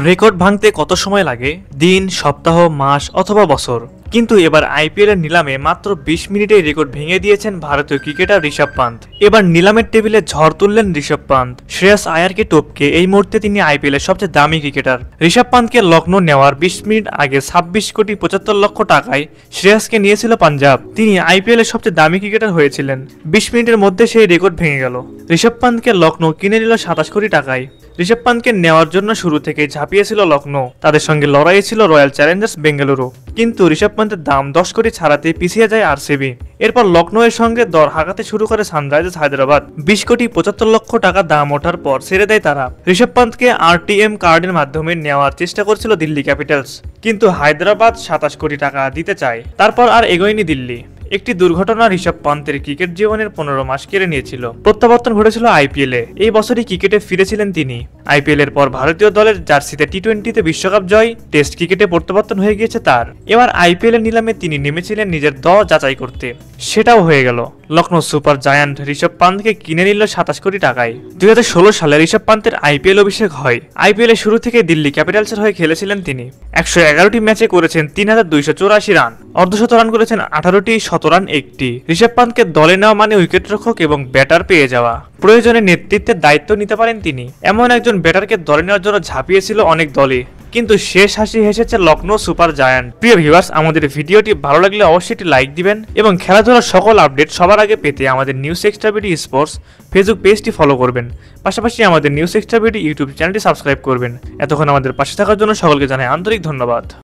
Record ভাঙতে কত সময় লাগে? দিন, সপ্তাহ, মাস অথবা বছর। কিন্তু এবার আইপিএল এর নিলামে মাত্র ২০ মিনিটেই রেকর্ড ভেঙে দিয়েছেন ভারতীয় ক্রিকেটার ঋষভ পান্ত। এবার নিলামের টেবিলে ঝড় তুললেন ঋষভ পান্ত। শ্রেয়াস আয়ারকে টপকে এই মুহূর্তে তিনি আইপিএল এর সবচেয়ে দামি ক্রিকেটার। ঋষভ পান্তকে লখনৌ নেওয়ার ২০ মিনিট আগে ২৬,৭৫,০০,০০০ টাকায় শ্রেয়াসকে নিয়েছিল পাঞ্জাব। তিনি আইপিএল এর সবচেয়ে দামি ক্রিকেটার হয়েছিলেন। ২০ মিনিটের মধ্যে সেই রেকর্ড ভেঙে গেল। ঋষভ পান্তকে লখনৌ কিনে নিল ২৭ কোটি টাকায়। ঋষভ পান্তকে নেওয়ার জন্য শুরু থেকে ঝাঁপিয়েছিল লখনৌ। তাদের সঙ্গে লড়াইয়ে ছিল রয়্যাল চ্যালেঞ্জার্স বেঙ্গালুরু। কিন্তু ঋষভ পান্তের দাম ১০ কোটি ছাড়াতে পিছিয়ে যায় আরসিবি। এরপর লখনৌ এর সঙ্গে দর হাঁকাতে শুরু করে সানরাইজার্স হায়দ্রাবাদ। ২০,৭৫,০০,০০০ টাকা দাম ওঠার পর ছেড়ে দেয় তারা। ঋষভ পান্তকে আরটিএম কার্ডের মাধ্যমে নেওয়ার চেষ্টা করছিল দিল্লি ক্যাপিটালস, কিন্তু হায়দ্রাবাদ ২৭ কোটি টাকা দিতে চায়। তারপর আর এগোয়নি দিল্লি। একটি দুর্ঘটনা ঋষভ পান্তের ক্রিকেট জীবনের ১৫ মাস কেড়ে নিয়েছিল। প্রত্যাবর্তন ঘটেছিল আইপিএলে। এই বছরই ক্রিকেটে ফিরেছিলেন তিনি। আইপিএল এর পর ভারতীয় দলের জার্সিতে টি-20তে বিশ্বকাপ জয়, টেস্ট ক্রিকেটে প্রত্যাবর্তন হয়ে গিয়েছে তার। এবার আইপিএল এর নিলামে তিনি নেমেছিলেন নিজের দর যাচাই করতে। সেটাও হয়ে গেল। লখনৌ সুপার জায়ান্ট ঋষভ পান্তকে কিনে নিল ২৭ কোটি টাকায়। ২০১৬ সালে ঋষভ পান্তের আইপিএল অভিষেক হয়। আইপিএল এর শুরু থেকে দিল্লি ক্যাপিটালসের হয়ে খেলেছিলেন তিনি। ১১১টি ম্যাচে করেছেন ৩,২৮৪ রান, অর্ধশত রান করেছেন ১৮টি, শতরান ১টি। ঋষভ পান্তকে দলে নেওয়া মানে উইকেটরক্ষক এবং ব্যাটার পেয়ে যাওয়া। প্রয়োজনে নেতৃত্বের দায়িত্ব নিতে পারেন তিনি। এমন একজন ব্যাটারকে দলে নেওয়ার জন্য ঝাঁপিয়েছিল অনেক দলই, কিন্তু শেষ হাসি হেসেছে লখনৌ সুপার জায়ান্ট। প্রিয় ভিউয়ার্স, আমাদের ভিডিওটি ভালো লাগলে অবশ্যই একটি লাইক দিবেন এবং খেলাধুলার সকল আপডেট সবার আগে পেতে আমাদের news extra BD sports Facebook পেজটি ফলো করবেন। পাশাপাশি আমাদের নিউজ এক্সট্রা বিডি ইউটিউব চ্যানেলটি সাবস্ক্রাইব করবেন। এতক্ষণ আমাদের পাশে থাকার জন্য সকলকে জানাই আন্তরিক ধন্যবাদ।